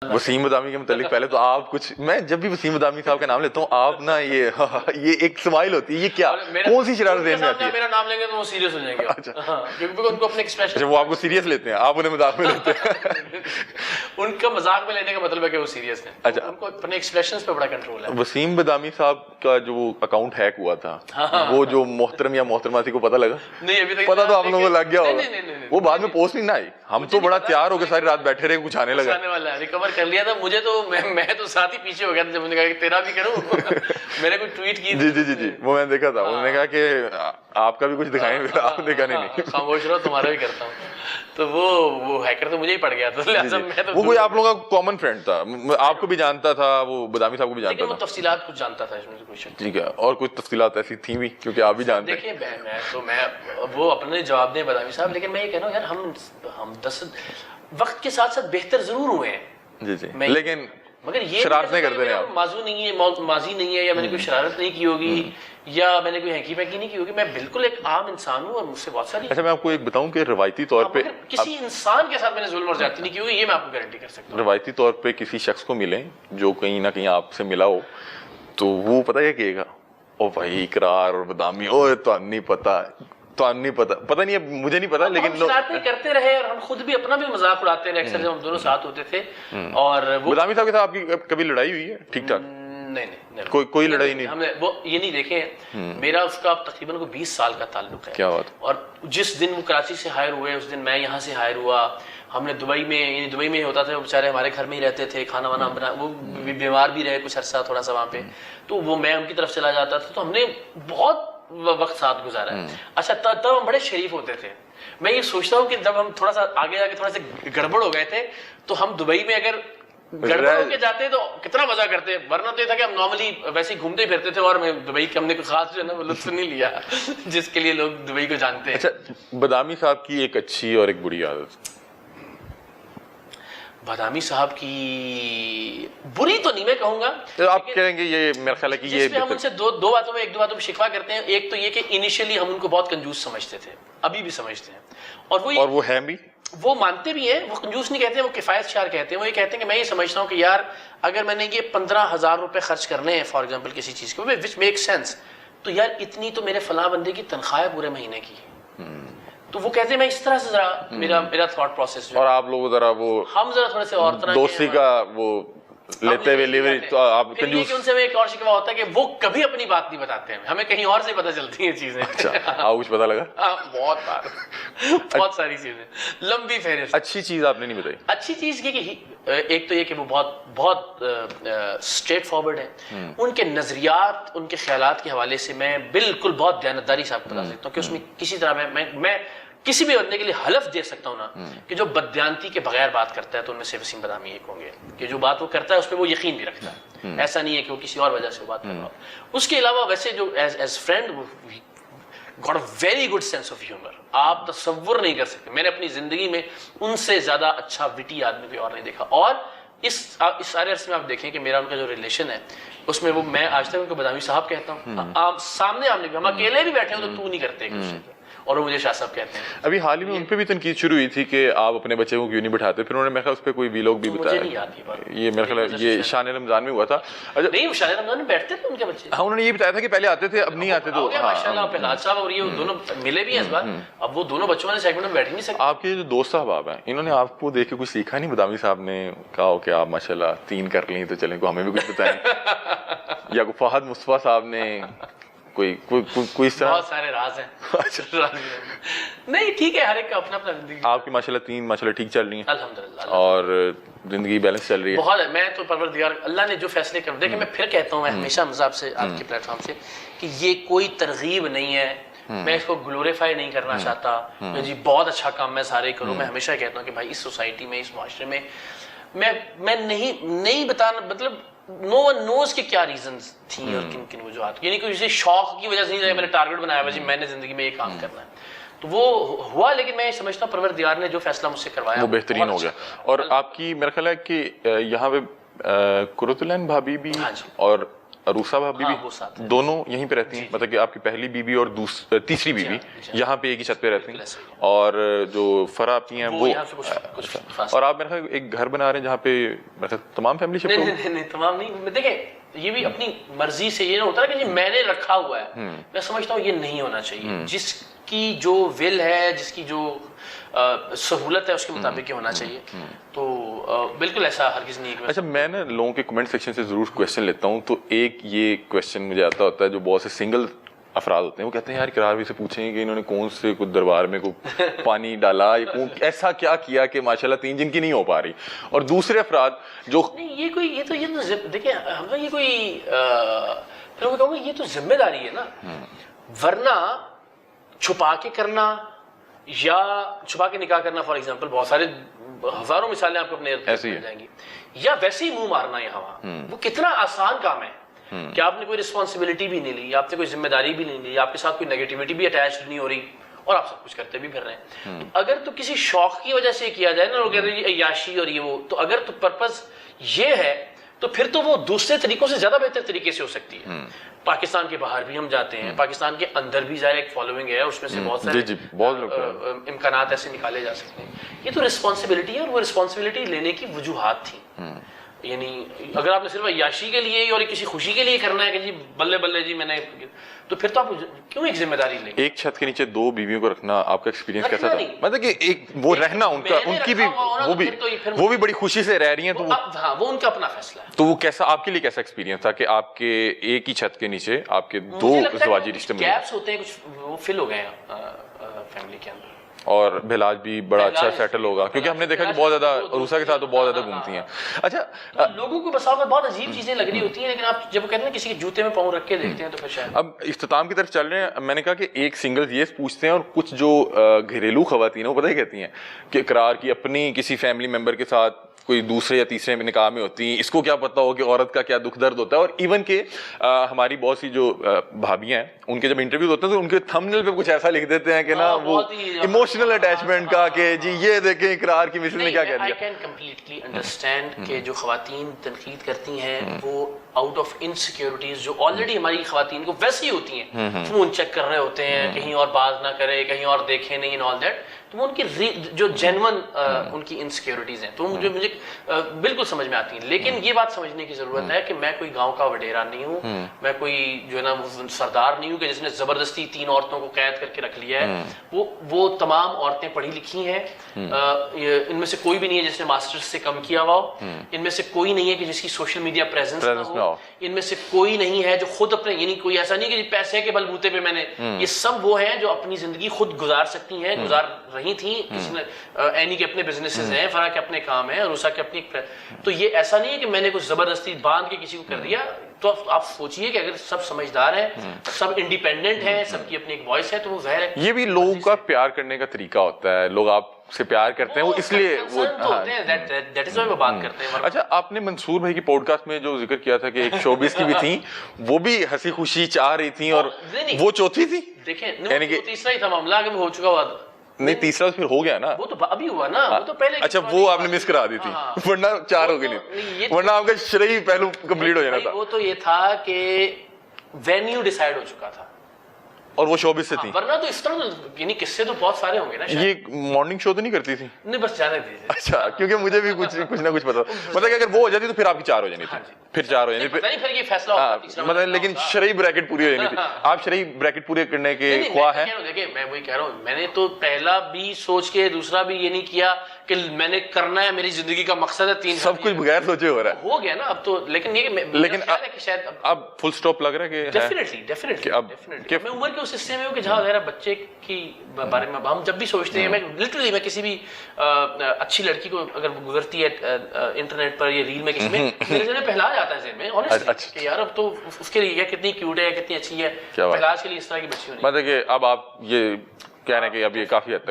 وسیم بادامی کے متعلق پہلے تو آپ کچھ، میں جب بھی وسیم بادامی صاحب کا نام لیتا ہوں آپ نا یہ ایک سمائل ہوتی ہے، یہ کیا کون سی شرارت ذہن میں آتی ہے؟ میرا نام لیں گے تو وہ سیریس ہو جائیں گے. اچھا کیونکہ ان کو اپنے ایکسپریشن، اچھا وہ آپ کو سیریس لیتے ہیں، آپ انہیں مذاق میں لیتے ہیں. ان کا مذاق میں لینے کا مطلب ہے کہ وہ سیریس ہیں. اچھا ان کو اپنے ایکسپریشنز پہ بڑا کنٹرول ہے. وسیم بادامی صاحب کا جو اکاؤنٹ ہیک ہوا تھا وہ جو محترم یا محترمہ تھی کو پتہ لگا؟ نہیں ابھی تک پتہ تو آپ لوگوں کو لگ گیا ہوگا. نہیں وہ بعد میں پوسٹ نہیں نہ آئی، ہم تو بڑا تیار ہو کے ساری رات بیٹھے رہے، کچھ آنے لگا. آنے والا ہے، ریکور کر لیا تھا. مجھے تو میں تو ساتھ ہی پیچھے ہو گیا تھا جب انہوں نے کہا کہ تیرا بھی کروں. میں نے کوئی ٹویٹ کی. جی وہ میں نے دیکھا تھا، انہوں نے کہا کہ آپ کا بھی کچھ دکھائیں، آپ نے کہا نہیں. خاموش رہو تمہارا بھی کرتا ہوں. تو وہ ہیکر تو مجھے ہی پڑ گیا تھا، لہٰذا میں تو وہ کوئی آپ لوگوں کا کامن فرینڈ تھا، آپ کو بھی جانتا تھا، وہ بادامی صاحب کو بھی جانتا لیکن تھا. وہ تفصیلات کچھ جانتا تھا اس میں کوئی شک. ٹھیک ہے، اور کچھ تفصیلات ایسی تھیں بھی کیونکہ آپ بھی جانتے ہیں. دیکھیے میں وہ اپنے جواب دیں بادامی صاحب، لیکن میں یہ کہہ رہا ہوں یار ہم 10 وقت کے ساتھ ساتھ بہتر ضرور ہوئے ہیں. جی لیکن مگر یہ شرارت نہیں کرتے ہیں، ماضی نہیں ہے یا میں نے کوئی شرارت نہیں کی ہوگی یا میں نے کوئی ہینکی پینکی نہیں کی ہوگی. میں بالکل ایک عام انسان ہوں اور مجھ سے بہت ساری. اچھا میں آپ کو ایک بتاؤں کہ روایتی طور پہ کسی انسان کے ساتھ میں نے ظلم اور زیادتی نہیں کی ہوگی، یہ میں آپ کو گارنٹی کر سکتا ہوں. روایتی طور پہ کسی شخص کو ملیں جو کہیں نہ کہیں آپ سے ملا ہو تو وہ پتہ کیا کہے گا؟ او بھائی اقرار اور بادامی، او تو نہیں پتا پتہ نہیں ہے، مجھے نہیں پتا. لیکن شرارتیں کرتے رہے اور ہم خود بھی اپنا بھی مذاق اڑاتے رہے اکثر جب ہم دونوں ساتھ ہوتے تھے. اور بادامی صاحب کے ساتھ آپ کی کبھی لڑائی ہوئی ہے ٹھیک ٹھاک؟ نہیں کوئی لڑائی نہیں. ہم نے وہ یہ نہیں دیکھے. میرا اس کا تقریباً 20 سال کا تعلق ہے. کیا بات. اور جس دن وہ کراچی سے ہائر ہوئے اس دن میں یہاں سے ہائر ہوا. ہم نے دبئی میں ہوتا تھا، وہ بیچارے ہمارے گھر میں ہی رہتے تھے، کھانا وانا بنا، وہ بیمار بھی رہے کچھ عرصہ تھوڑا سا وہاں پہ، تو وہ میں ان کی طرف چلا جاتا تھا. تو ہم نے بہت وقت ساتھ گزارا ہے. اچھا تب ہم بڑے شریف ہوتے تھے. میں یہ سوچتا ہوں کہ جب ہم تھوڑا سا آگے جا کے تھوڑا سا گڑبڑ ہو گئے تھے تو ہم دبئی میں اگر گڑبڑ ہو کے جاتے تو کتنا مزہ کرتے. ورنہ تو یہ تھا کہ ہم نارملی ویسے ہی گھومتے پھرتے تھے اور دبئی کے ہم نے کوئی خاص جو ہے نا لطف نہیں لیا جس کے لیے لوگ دبئی کو جانتے ہیں. اچھا بادامی صاحب کی ایک اچھی اور ایک بری عادت. بادامی صاحب کی بری تو نہیں میں کہوں گا، آپ کہیں گے یہ میرا خیال ہے کہ یہ ہم ان سے دو باتوں میں شکوہ کرتے ہیں. ایک تو یہ کہ انیشلی ہم ان کو بہت کنجوس سمجھتے تھے، ابھی بھی سمجھتے ہیں، اور وہ ہیں بھی، وہ مانتے بھی ہیں. وہ کنجوس نہیں کہتے ہیں، وہ کفایت شعار کہتے ہیں. وہ یہ کہتے ہیں کہ میں یہ سمجھتا ہوں کہ یار اگر میں نے یہ 15,000 روپے خرچ کرنے ہیں فار ایگزامپل کسی چیز کے وچ میک سینس، تو یار اتنی تو میرے فلاں بندے کی تنخواہ ہے پورے مہینے کی. تو وہ کہتے ہیں میں اس طرح سے ذرا میرا تھاٹ پروسیس. اور آپ لوگ ذرا وہ ہم ذرا تھوڑے سے اور طرح دوستی کا وہ لیتے ہوئے لیوری، تو آپ کنجوس. ان سے میں ایک اور شکوہ ہوتا ہے کہ وہ کبھی اپنی بات نہیں بتاتے ہیں، ہمیں کہیں اور سے پتہ چلتی ہیں چیزیں. اچھا آپ کچھ پتہ لگا؟ بہت بار بہت ساری چیزیں، لمبی فہرست. اچھی چیز آپ نے نہیں بتائی. اچھی چیز یہ کہ ایک تو یہ کہ وہ بہت اسٹریٹ فارورڈ ہیں. ان کے نظریات، ان کے خیالات کے حوالے سے میں بالکل بہت دیانتداری سے آپ کو بتا سکتا ہوں کہ اس میں کسی طرح میں کسی بھی بندے کے لیے حلف دے سکتا ہوں نا کہ جو بددیانتی کے بغیر بات کرتا ہے تو ان میں سے وسیم بادامی ایک ہوں گے کہ جو بات وہ کرتا ہے اس پہ وہ یقین بھی رکھتا ہے. ایسا نہیں ہے کہ وہ کسی اور وجہ سے وہ بات کر رہا ہو. اس کے علاوہ ویسے جو as friend got a very good sense of humour. آپ تصور نہیں کر سکتے، میں نے اپنی زندگی میں ان سے زیادہ اچھا وٹی آدمی کوئی اور نہیں دیکھا. اور اس سارے عرصے میں آپ دیکھیں کہ میرا ان کا جو ریلیشن ہے اس میں وہ میں آج تک ان کو بادامی صاحب کہتا ہوں. سامنے آمنے بھی ہم اکیلے بھی بیٹھے ہوں تو نہیں کرتے اور وہ مجھے شاہ صاحب کہتے ہیں. ابھی حال ہی میں ان پہ بھی تنقید شروع ہوئی تھی کہ آپ اپنے بچے کو کیوں نہیں بٹھاتے، پھر انہوں نے میرے خیال اس پہ کوئی ویلوگ بھی بتایا. یہ میرے خیال یہ شان رمضان میں ہوا تھا. نہیں شان رمضان میں بیٹھتے تھے ان کے بچے. ہاں انہوں نے یہ بتایا تھا کہ پہلے آتے تھے اب نہیں آتے. تو ماشاءاللہ پہلاج صاحب اور یہ دونوں ملے بھی ہیں اس بار. اب وہ دونوں بچوں والے سیگمنٹ میں بیٹھ نہیں سکتے. آپ کے جو دوست صاحب ہیں انہوں نے آپ کو دیکھ کے کچھ سیکھا نہیں؟ بادامی صاحب نے کہا ہو کہ آپ ماشاءاللہ 3 کر لیں تو چلیں کو ہمیں بھی کچھ بتائیں، یا فہد مصطفیٰ صاحب نے کوئی اس طرح؟ بہت سارے راز ہیں. نہیں ٹھیک ہے، ہر ایک کا اپنا اپنا زندگی. آپ کی ماشاءاللہ 3 ماشاءاللہ ٹھیک چل رہی ہیں الحمدللہ، اور زندگی بیلنس چل رہی ہے بہت. میں تو پروردگار اللہ نے جو فیصلے کر دیکھیں، میں پھر کہتا ہوں، میں ہمیشہ مذہب سے آپ کے پلیٹ فارم سے کہ یہ کوئی ترغیب نہیں ہے. میں اس کو گلوریفائی نہیں کرنا چاہتا جی بہت اچھا کام میں سارے کروں. میں ہمیشہ کہتا ہوں کہ بھائی اس سوسائٹی میں، اس معاشرے میں میں نہیں بتانا، مطلب نو ون نوز کہ کیا ریزنز تھیں اور کن کن وجوہات. یعنی کہ اسے شوق کی وجہ سے نہیں، میں نے ٹارگٹ بنایا ہوا جی میں نے زندگی میں یہ کام کرنا ہے تو وہ ہوا. لیکن میں سمجھتا ہوں پروردگار نے جو فیصلہ مجھ سے کروایا وہ بہترین ہو گیا. اور آپ کی میرا خیال ہے کہ یہاں پہ قرۃ العین بھابی بھی اور عروسہ بھابی ہاں، بھی وہ ساتھ ہیں. دونوں یہیں پہ رہتی ہیں, مطلب کہ آپ کی پہلی بیوی اور تیسری بیوی یہاں پہ ایک ہی چھت پہ رہتی ہیں, اور جو فرا آپی ہیں وہ یہاں سے کچھ فاصلہ. اور آپ میرے خیال ایک گھر بنا رہے ہیں جہاں پہ میرے خیال تمام فیملی شفٹ ہوگی. نہیں تمام نہیں, دیکھیں یہ بھی اپنی مرضی سے یہ نہ ہوتا ہے کہ جی میں نے رکھا ہوا ہے, میں سمجھتا ہوں یہ نہیں ہونا چاہیے. جس کی جو ول ہے, جس کی جو سہولت ہے, اس کے مطابق یہ ہونا چاہیے. تو بالکل ایسا ہرگز نہیں. اچھا, میں نا لوگوں کے کمنٹ سیکشن سے ضرور کویشچن لیتا ہوں, تو ایک یہ کویشچن مجھے آتا ہوتا ہے جو بہت سے سنگل افراد ہوتے ہیں, وہ کہتے ہیں یار اقرار بھی سے پوچھیں کہ انہوں نے کون سے کچھ دربار میں کوئی پانی ڈالا, ایسا کیا کیا کہ ماشاءاللہ 3 دن کی نہیں ہو پا رہی. اور دوسرے افراد جو یہ تو دیکھیں یہ کوئی پھر میں کہوں گا یہ تو ذمہ داری ہے نا, ورنہ چھپا کے کرنا یا چھپا کے نکاح کرنا, فار ایگزامپل بہت سارے ہزاروں مثالیں آپ کو اپنے مل جائیں گی, یا ویسے ہی منہ مارنا یہاں وہاں, وہ کتنا آسان کام ہے کہ آپ نے کوئی رسپانسبلٹی بھی نہیں لی, آپ نے کوئی ذمہ داری بھی نہیں لی, آپ کے ساتھ کوئی نیگیٹیوٹی بھی اٹیچ نہیں ہو رہی, اور آپ سب کچھ کرتے بھی پھر رہے ہیں. تو اگر تو کسی شوق کی وجہ سے کیا جائے نا, لوگ کہتے ہیں عیاشی اور یہ وہ, تو اگر تو پرپز یہ ہے تو پھر تو وہ دوسرے طریقوں سے زیادہ بہتر طریقے سے ہو سکتی ہے. پاکستان کے باہر بھی ہم جاتے ہیں, پاکستان کے اندر بھی ظاہر ایک فالوئنگ ہے, اس میں سے بہت سارے امکانات ایسے نکالے جا سکتے ہیں. یہ تو رسپانسبلٹی ہے, اور وہ رسپانسبلٹی لینے کی وجوہات تھیں. یعنی اگر آپ نے صرف عیاشی کے لیے اور کسی خوشی کے لیے کرنا ہے کہ جی بلے بلے جی میں نے, تو پھر تو آپ کیوں ایک ذمہ داری لیں. ایک چھت کے نیچے 2 بیویوں کو رکھنا آپ کا ایکسپیرینس کیسا تھا؟ مطلب کہ ایک وہ رہنا ان کی بھی وہ بھی بڑی خوشی سے رہ رہی ہیں, تو ہاں وہ ان کا اپنا فیصلہ ہے. تو وہ کیسا آپ کے لیے کیسا ایکسپیرینس تھا کہ آپ کے ایک ہی چھت کے نیچے آپ کے 2 ازدواجی رشتے میں گیپس ہوتے ہیں, کچھ وہ فل ہو گئے ہیں فیملی کے اندر, اور بہلاج بھی بڑا اچھا سیٹل ہوگا, کیونکہ ہم نے دیکھا کہ بہت زیادہ عروسہ کے ساتھ تو بہت زیادہ گھومتی ہیں. اچھا, لوگوں کو بسا بہت عجیب چیزیں لگ رہی ہوتی ہیں, لیکن آپ جب وہ کہتے ہیں کسی کے جوتے میں پاؤں رکھ کے دیکھتے ہیں تو پھر شاید. اب اختتام کی طرف چل رہے ہیں, میں نے کہا کہ ایک سنگل یہ پوچھتے ہیں, اور کچھ جو گھریلو خواتین ہیں وہ پتہ ہی کہتی ہیں کہ اقرار کی اپنی کسی فیملی ممبر کے ساتھ کوئی دوسرے یا تیسرے نکاح میں ہوتی ہیں, اس کو کیا پتا ہو کہ عورت کا کیا دکھ درد ہوتا ہے. اور ایون کہ ہماری بہت سی جو بھابیاں ہیں, ان کے جب انٹرویوز ہوتے ہیں تو ان کے تھمبنیل پہ کچھ ایسا لکھ دیتے ہیں کہ نا وہ ایموشنل اٹیچمنٹ کا, کہ جی یہ دیکھیں اقرار کی مثل نے کیا کہہ دیا. I can completely understand کہ جو خواتین تنقید کرتی ہیں وہ آؤٹ آف انسیکیورٹیز جو آلریڈی ہماری خواتین کو ویسے ہی ہوتی ہیں, فون چیک کر رہے ہوتے ہیں کہیں اور بات نہ کرے, کہیں اور دیکھیں نہیں, آل دیٹ, تو وہ ان کی جو جینون ان کی انسیکیورٹیز ہیں, تو مجھے بالکل سمجھ میں آتی ہیں. لیکن یہ بات سمجھنے کی ضرورت ہے کہ میں کوئی گاؤں کا وڈیرا نہیں ہوں, میں کوئی جو ہے نا سردار نہیں ہوں کہ جس نے زبردستی 3 عورتوں کو قید کر کے رکھ لیا ہے. وہ تمام عورتیں پڑھی لکھی ہیں, ان میں سے کوئی بھی نہیں ہے جس نے ماسٹرز سے کم کیا ہوا ہو, ان میں سے کوئی نہیں ہے کہ جس کی سوشل میڈیا پریزنس نہ ہو, ان میں سے کوئی نہیں ہے جو خود اپنے, یعنی کوئی ایسا نہیں کہ پیسے کے بلبوتے پہ میں نے, یہ سب وہ ہیں جو اپنی زندگی خود گزار سکتی ہیں, گزار رہی تھیں. کسی نے اینی کے اپنے بزنسز ہیں, فرا کے اپنے کام ہیں, روسا کے اپنی, تو یہ ایسا نہیں ہے کہ میں نے کچھ زبردستی باندھ کے کسی کو کر دیا. تو آپ سوچئے کہ اگر سب سمجھدار ہیں, سب انڈیپینڈنٹ ہیں, سب کی اپنی ایک وائس ہے, تو وہ ظاہر ہے یہ بھی لوگوں کا پیار کرنے کا طریقہ ہوتا ہے. لوگ آپ سے پیار کرتے ہیں, وہ اس لیے وہ دیٹ از وائی وہ بات کرتے ہیں. اچھا, آپ نے منصور بھائی کی پوڈ کاسٹ میں جو ذکر کیا تھا کہ ایک شوبز کی بھی تھیں, وہ بھی ہنسی خوشی چاہ رہی تھیں, اور وہ چوتھی تھی, دیکھیں تیسرا ہی تھا معاملہ, کہ وہ ہو چکا ہوا تھا. نہیں, تیسرا پھر ہو گیا نا, وہ تو ابھی ہوا نا, وہ تو پہلے. اچھا, وہ آپ نے مس کرا دی تھی, ورنہ 4 ہو گئی نہیں, ورنہ آپ کا شرعی پہلو کمپلیٹ ہو جانا تھا. وہ تو یہ تھا کہ وینیو ڈیسائیڈ ہو چکا تھا, اور وہ شوبز سے تھی, ورنہ تو اس طرح یعنی قصے تو بہت سارے ہوں گے نا. یہ مارننگ شو تو نہیں کرتی تھی؟ نہیں, بس جانے دیجیے. اچھا, کیونکہ مجھے بھی کچھ نہ کچھ پتا, مطلب کہ اگر وہ ہو جاتی تو پھر آپ کی 4 ہو جانی تھی, پھر 4 ہو جانی, پھر یہ فیصلہ ہوگا, مطلب لیکن شرعی بریکٹ پوری ہو جانی تھی. آپ شرعی بریکٹ پورے کرنے کے خواہ ہیں؟ دیکھیں, میں وہی کہہ رہا ہوں, میں نے تو پہلا بھی سوچ کے دوسرا بھی یہ نہیں کیا کہ میں نے کرنا ہے, میری زندگی کا مقصد ہے 3, سب کچھ بغیر سوچے ہو رہا ہے. ہو گیا نا اب تو, لیکن یہ لیکن اب فل سٹاپ لگ رہا ہے کہ ڈیفینیٹلی میں عمر کے اس حصے میں ہوں کہ جہاں ذرا بچے کی بارے میں ہم جب بھی سوچتے ہیں, میں لٹرلی میں کسی بھی اچھی لڑکی کو اگر گزرتی ہے انٹرنیٹ پر یا ریل میں کسی میں, میرے ذہن میں پہلا جاتا ہے ذہن میں honestly کہ یار اب تو اس کے لیے کتنی کیوٹ ہے, کتنی اچھی ہے, پہلاج کے لیے اس طرح کی بچی ہونی. مطلب کہ اب آپ یہ کہہ رہے ہیں کہ اب یہ کافی حد تک